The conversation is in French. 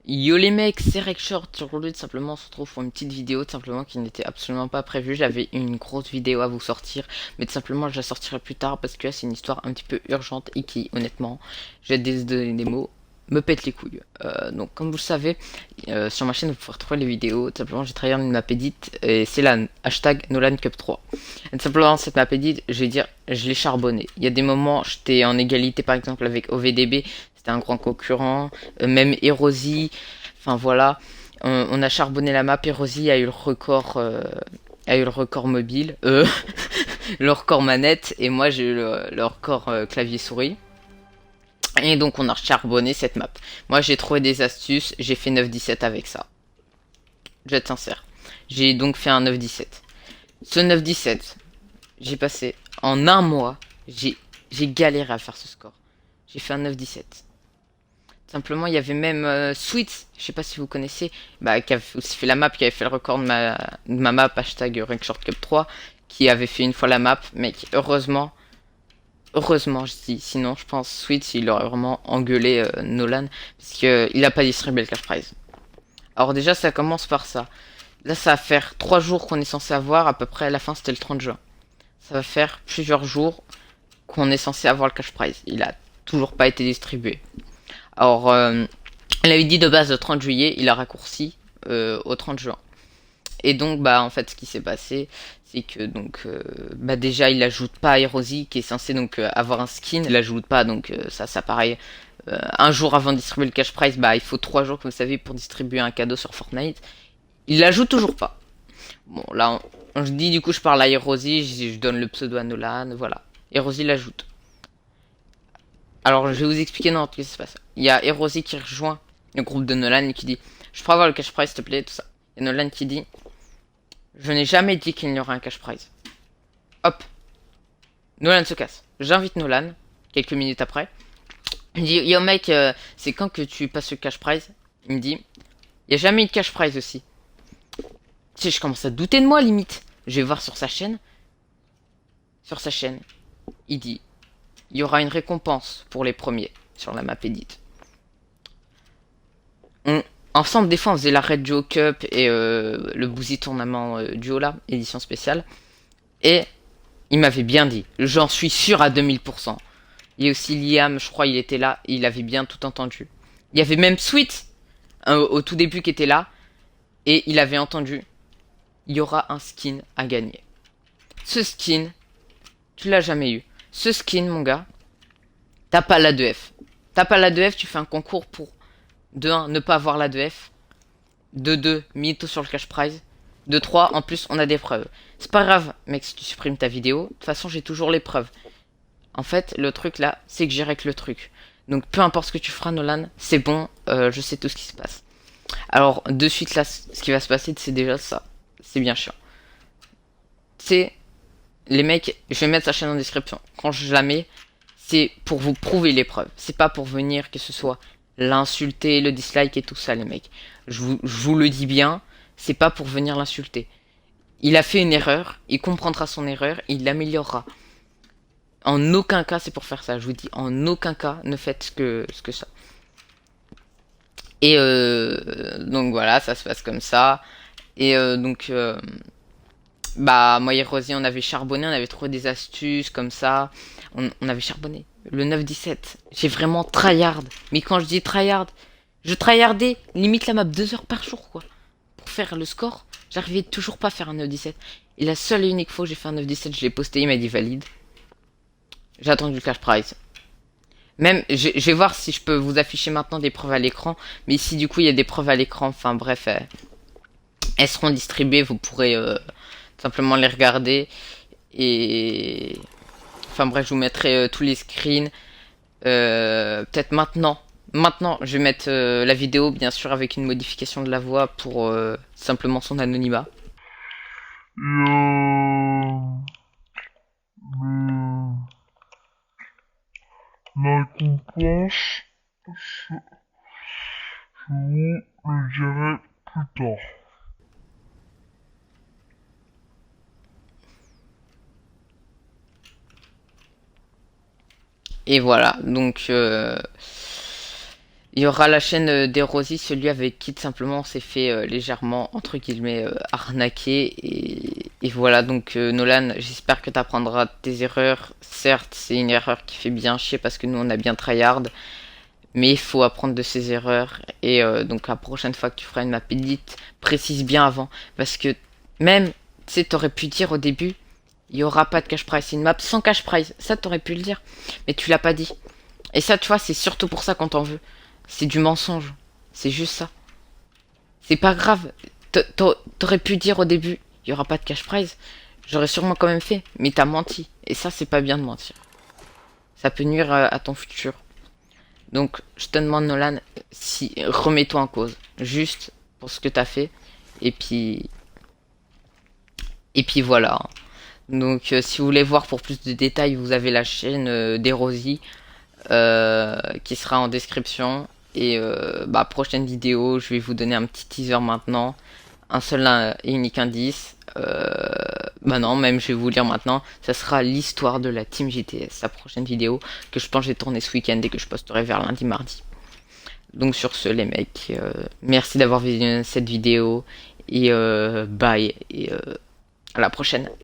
Yo les mecs, c'est Rekshort. Aujourd'hui, tout simplement, on se retrouve pour une petite vidéo, tout simplement qui n'était absolument pas prévue. J'avais une grosse vidéo à vous sortir, mais tout simplement, je la sortirai plus tard parce que c'est une histoire un petit peu urgente et qui, honnêtement, j'ai des mots, me pète les couilles. Donc, comme vous le savez, sur ma chaîne, vous pouvez retrouver les vidéos. Tout simplement, j'ai travaillé une map edit et c'est la hashtag Nolan Cup 3. Et tout simplement, cette map edit, je vais dire, je l'ai charbonné. Il y a des moments, j'étais en égalité, par exemple, avec OVDB. C'était un grand concurrent, même Erosi, enfin voilà, on a charbonné la map. Erosi a eu le record mobile, le record manette, et moi j'ai eu le record clavier souris. Et donc on a charbonné cette map. Moi j'ai trouvé des astuces, j'ai fait 9-17 avec ça. Je vais être sincère. J'ai donc fait un 9-17. Ce 9-17, j'ai passé en un mois, j'ai galéré à faire ce score. J'ai fait un 9-17. Simplement, il y avait même Sweet, je sais pas si vous connaissez, bah, qui avait aussi fait la map, qui avait fait le record de ma map, hashtag Rankshort Cup 3, qui avait fait une fois la map, mec, heureusement, je dis, sinon, je pense, Sweet, il aurait vraiment engueulé Nolan, parce que il a pas distribué le cash prize. Alors déjà, ça commence par ça. Là, ça va faire 3 jours qu'on est censé avoir, à peu près à la fin, c'était le 30 juin. Ça va faire plusieurs jours qu'on est censé avoir le cash prize. Il a toujours pas été distribué. Alors, elle avait dit de base le 30 juillet, il a raccourci au 30 juin. Et donc, bah, en fait, ce qui s'est passé, c'est que donc, bah, déjà, il ajoute pas à Erosi, qui est censé donc avoir un skin. Il ajoute pas, donc ça paraît. Un jour avant de distribuer le cash prize, bah, il faut 3 jours, comme vous savez, pour distribuer un cadeau sur Fortnite. Il l'ajoute toujours pas. Bon, là, je dis du coup, je parle à Erosi, je donne le pseudo à Nolan, voilà. Erosi l'ajoute. Alors, je vais vous expliquer non, ce qui se passe. Il y a Erosi qui rejoint le groupe de Nolan et qui dit je pourrais avoir le cash prize, s'il te plaît, tout ça. Et Nolan qui dit je n'ai jamais dit qu'il n'y aurait un cash prize. Hop, Nolan se casse. J'invite Nolan, quelques minutes après. Il me dit yo mec, c'est quand que tu passes le cash prize? Il me dit il n'y a jamais eu de cash prize aussi. Tu sais, je commence à douter de moi limite. Je vais voir sur sa chaîne. Sur sa chaîne, il dit il y aura une récompense pour les premiers sur la map edit. On, ensemble, des fois, on faisait la Red Duo Cup et le Boozy Tournament Duo là, édition spéciale. Et il m'avait bien dit, j'en suis sûr à 2000%. Il y a aussi Liam, je crois, il était là, et il avait bien tout entendu. Il y avait même Sweet, au tout début, qui était là, et il avait entendu, il y aura un skin à gagner. Ce skin, tu l'as jamais eu. Ce skin, mon gars, t'as pas la 2F. T'as pas la 2F, tu fais un concours pour, de 1, ne pas avoir la 2F. De 2, mytho sur le cash prize. De 3, en plus, on a des preuves. C'est pas grave, mec, si tu supprimes ta vidéo. De toute façon, j'ai toujours les preuves. En fait, le truc là, c'est que j'ai règle le truc. Donc, peu importe ce que tu feras, Nolan, c'est bon, je sais tout ce qui se passe. Alors, de suite là, ce qui va se passer, c'est déjà ça. C'est bien chiant. C'est, les mecs, je vais mettre sa chaîne en description. Quand je la mets, c'est pour vous prouver les preuves. C'est pas pour venir que ce soit l'insulter, le dislike et tout ça, les mecs. Je vous le dis bien, c'est pas pour venir l'insulter. Il a fait une erreur, il comprendra son erreur, il l'améliorera. En aucun cas c'est pour faire ça, je vous dis, en aucun cas ne faites ce que ça. Et donc voilà, ça se passe comme ça. Et bah moi et Rosie on avait charbonné, on avait trouvé des astuces comme ça. On avait charbonné. Le 9-17, j'ai vraiment tryhard. Mais quand je dis tryhard, je tryhardais limite la map 2 heures par jour quoi. Pour faire le score, j'arrivais toujours pas à faire un 9-17. Et la seule et unique fois où j'ai fait un 9-17, je l'ai posté, il m'a dit valide. J'ai attendu le cash prize. Même, je vais voir si je peux vous afficher maintenant des preuves à l'écran. Mais si du coup il y a des preuves à l'écran, enfin bref, elles seront distribuées, vous pourrez simplement les regarder. Et enfin bref, je vous mettrai tous les screens. Peut-être maintenant. Maintenant, je vais mettre la vidéo, bien sûr, avec une modification de la voix pour simplement son anonymat. La récompense, je vous le dirai plus tard. Et voilà, donc Il y aura la chaîne d'Erosi, celui avec qui tout simplement on s'est fait légèrement, entre guillemets, arnaquer. Et voilà, donc Nolan, j'espère que tu apprendras de tes erreurs. Certes, c'est une erreur qui fait bien chier parce que nous on a bien tryhard. Mais il faut apprendre de ses erreurs. Et donc la prochaine fois que tu feras une map edit, précise bien avant. Parce que même, tu sais, t'aurais pu dire au début, il y aura pas de cash prize. C'est une map sans cash prize. Ça, t'aurais pu le dire. Mais tu l'as pas dit. Et ça, tu vois, c'est surtout pour ça qu'on t'en veut. C'est du mensonge. C'est juste ça. C'est pas grave. T'aurais pu dire au début, il y aura pas de cash prize. J'aurais sûrement quand même fait. Mais t'as menti. Et ça, c'est pas bien de mentir. Ça peut nuire à ton futur. Donc, je te demande, Nolan, si remets-toi en cause. Juste pour ce que t'as fait. Et puis, voilà. Donc, si vous voulez voir pour plus de détails, vous avez la chaîne d'Erosi qui sera en description. Et bah, prochaine vidéo, je vais vous donner un petit teaser maintenant. Un seul et unique indice. Bah non, même je vais vous lire maintenant. Ça sera l'histoire de la Team GTS, la prochaine vidéo que je pense que j'ai tourné ce week-end et que je posterai vers lundi, mardi. Donc sur ce, les mecs, merci d'avoir vu cette vidéo et bye et à la prochaine.